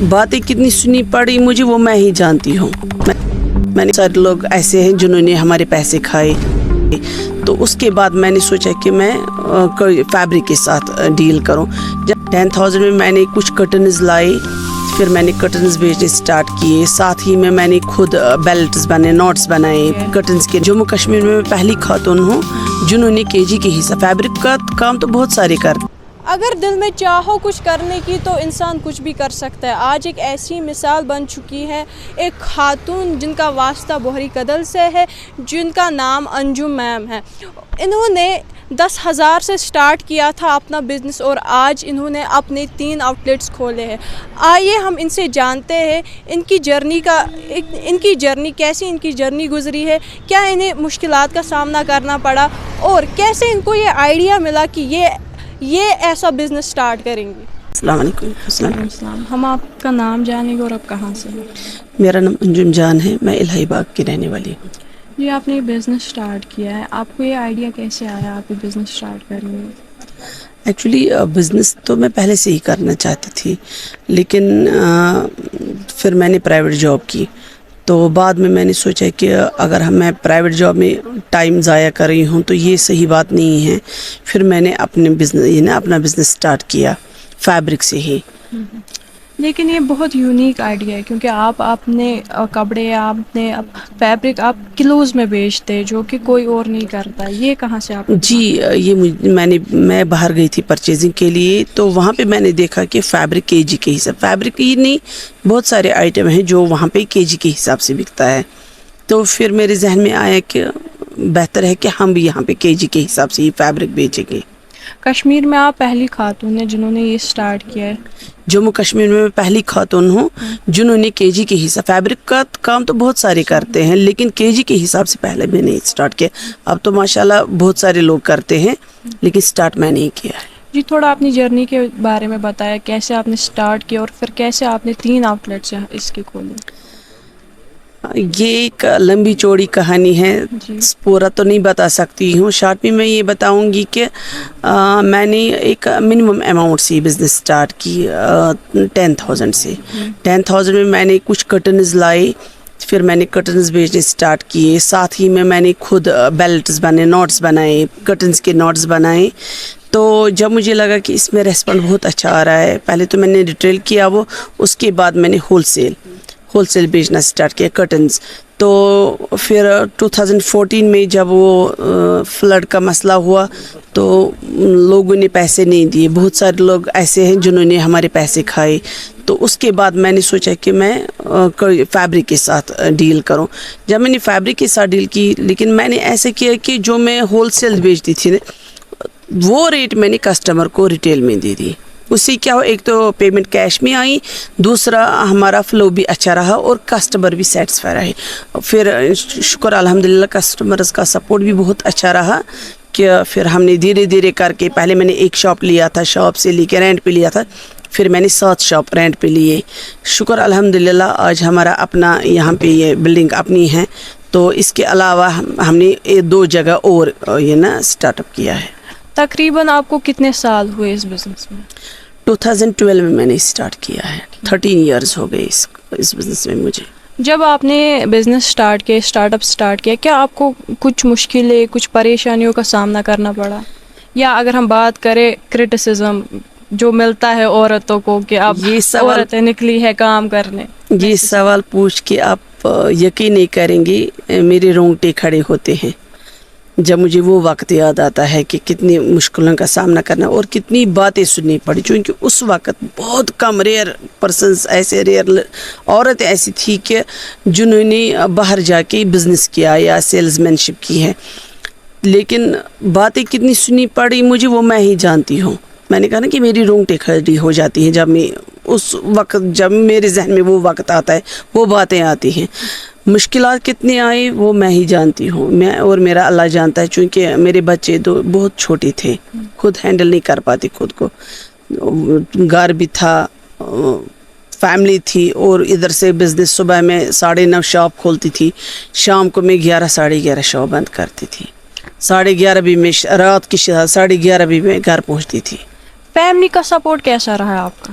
باتیں کتنی سنی پڑی مجھے وہ میں ہی جانتی ہوں. میں نے سارے لوگ ایسے ہیں جنہوں نے ہمارے پیسے کھائے. تو اس کے بعد میں نے سوچا کہ میں فیبرک کے ساتھ ڈیل کروں. جب 10,000 میں میں نے کچھ کرٹنز لائے, پھر میں نے کرٹنز بیچنے سٹارٹ کیے. ساتھ ہی میں نے خود بیلٹس بنائے, نوٹس بنائے کرٹنز کے. جموں کشمیر میں پہلی خاتون ہوں جنہوں نے kg کے حصہ. فیبرک کا کام تو بہت سارے کرتے. اگر دل میں چاہو کچھ کرنے کی تو انسان کچھ بھی کر سکتا ہے. آج ایک ایسی مثال بن چکی ہے, ایک خاتون جن کا واسطہ بوہری کدل سے ہے, جن کا نام انجم میم ہے. انہوں نے 10,000 سے سٹارٹ کیا تھا اپنا بزنس اور آج انہوں نے اپنے 3 آؤٹ لیٹس کھولے ہیں. آئیے ہم ان سے جانتے ہیں ان کی جرنی کیسی ان کی جرنی گزری ہے, کیا انہیں مشکلات کا سامنا کرنا پڑا اور کیسے ان کو یہ آئیڈیا ملا کہ یہ ایسا بزنس سٹارٹ کریں گے. السلام علیکم. السلام. ہم آپ کا نام جانیں گے اور آپ کہاں سے ہیں؟ میرا نام انجم جان ہے, میں الہی باغ کی رہنے والی ہوں. جی, آپ نے یہ بزنس سٹارٹ کیا ہے, آپ کو یہ آئیڈیا کیسے آیا آپ یہ بزنس سٹارٹ کریں گے؟ ایکچولی بزنس تو میں پہلے سے ہی کرنا چاہتی تھی, لیکن پھر میں نے پرائیویٹ جاب کی. تو بعد میں نے سوچا کہ اگر میں پرائیویٹ جاب میں ٹائم ضائع کر رہی ہوں تو یہ صحیح بات نہیں ہے. پھر میں نے اپنا بزنس سٹارٹ کیا فیبرک سے ہی. لیکن یہ بہت یونیک آئیڈیا ہے کیونکہ آپ اپنے کپڑے, آپ نے فیبرک آپ کلوز میں بیچتے جو کہ کوئی اور نہیں کرتا. یہ کہاں سے آپ؟ جی, یہ میں باہر گئی تھی پرچیزنگ کے لیے, تو وہاں پہ میں نے دیکھا کہ فیبرک kg کے حساب, فیبرک ہی نہیں بہت سارے آئٹم ہیں جو وہاں پہ kg کے حساب سے بکتا ہے. تو پھر میرے ذہن میں آیا کہ بہتر ہے کہ ہم بھی یہاں پہ kg کے حساب سے ہی فیبرک بیچیں گے. کشمیر میں آپ پہلی خاتون ہیں جنہوں نے یہ سٹارٹ کیا ہے. جموں کشمیر میں پہلی خاتون ہوں جنہوں نے kg کے حصہ. فیبرک کا کام تو بہت سارے کرتے ہیں, لیکن kg کے حساب سے پہلے میں نے سٹارٹ کیا. اب تو ماشاءاللہ بہت سارے لوگ کرتے ہیں, لیکن سٹارٹ میں نہیں کیا ہے. جی, تھوڑا اپنی جرنی کے بارے میں بتایا, کیسے آپ نے سٹارٹ کیا اور پھر کیسے آپ نے 3 آؤٹ لیٹس اس کے کھولے. یہ ایک لمبی چوڑی کہانی ہے, پورا تو نہیں بتا سکتی ہوں. شارٹ میں یہ بتاؤں گی کہ میں نے ایک منیمم اماؤنٹ سے بزنس سٹارٹ کی 10,000 سے. 10,000 میں نے کچھ کرٹنز لائے, پھر میں نے کرٹنز بیچنے سٹارٹ کیے. ساتھ ہی میں نے خود بیلٹس بنائے, نوٹس بنائے, کرٹنز کے نوٹس بنائے. تو جب مجھے لگا کہ اس میں ریسپانس بہت اچھا آ رہا ہے, پہلے تو میں نے ریٹیل کیا وہ, اس کے بعد میں نے ہول سیل بیچنا سٹارٹ کیا کرٹنز. تو پھر 2014 میں جب وہ فلڈ کا مسئلہ ہوا تو لوگوں نے پیسے نہیں دیے. بہت سارے لوگ ایسے ہیں جنہوں نے ہمارے پیسے کھائے. تو اس کے بعد میں نے سوچا کہ میں فیبرک کے ساتھ ڈیل کروں. جب میں نے فیبرک کے ساتھ ڈیل کی, لیکن میں نے ایسے کیا کہ جو میں ہول سیل بیچتی تھی وہ ریٹ میں نے کسٹمر کو ریٹیل میں دے دی. اس سے کیا ہو, ایک تو پیمنٹ کیش میں آئی, دوسرا ہمارا فلو بھی اچھا رہا اور کسٹمر بھی سیٹسفائی رہے. پھر شکر الحمدللہ کسٹمرز کا سپورٹ بھی بہت اچھا رہا کہ پھر ہم نے دھیرے دھیرے کر کے, پہلے میں نے ایک شاپ لیا تھا, شاپ سے لے کے رینٹ پہ لیا تھا, پھر میں نے 7 شاپ رینٹ پہ لیے. شکر الحمدللہ آج ہمارا اپنا یہاں پہ یہ بلڈنگ اپنی ہے. تو اس کے علاوہ ہم نے 2 جگہ اور سٹارٹ اپ کیا ہے. تقریباً آپ کو کتنے سال ہوئے اس بزنس میں؟ 2012 میں نے سٹارٹ کیا ہے. 13 ایئرز ہو گئے اس بزنس میں مجھے. جب آپ نے بزنس سٹارٹ اپ سٹارٹ کیا, کیا آپ کو کچھ مشکلیں, کچھ پریشانیوں کا سامنا کرنا پڑا؟ یا اگر ہم بات کریں کرٹیسزم جو ملتا ہے عورتوں کو کہ اب عورتیں نکلی ہے کام کرنے, یہ سوال پوچھ کے آپ یقین نہیں کریں گے, میرے رونگٹے کھڑے ہوتے ہیں جب مجھے وہ وقت یاد آتا ہے کہ کتنی مشکلوں کا سامنا کرنا اور کتنی باتیں سننی پڑی. چونکہ اس وقت بہت کم ریئر پرسنس ایسے عورت ایسی تھی کہ جنہوں نے باہر جا کے بزنس کیا یا سیلز مین شپ کی ہے, لیکن باتیں کتنی سننی پڑی مجھے وہ میں ہی جانتی ہوں. میں نے کہا نا کہ میری رونگٹے کھڑی ہو جاتی ہیں جب میں اس وقت, جب میرے ذہن میں وہ وقت آتا ہے, وہ باتیں آتی ہیں. مشکلات کتنے آئی وہ میں ہی جانتی ہوں, میں اور میرا اللہ جانتا ہے. چونکہ میرے بچے تو بہت چھوٹے تھے, خود ہینڈل نہیں کر پاتی خود کو, گھر بھی تھا, فیملی تھی, اور ادھر سے بزنس. صبح میں 9:30 شاپ کھولتی تھی, شام کو میں 11 ساڑھے 11 شاپ بند کرتی تھی. 11:30 بھی میں رات کی 11:30 بھی میں گھر پہنچتی تھی. فیملی کا سپورٹ کیسا رہا آپ کا؟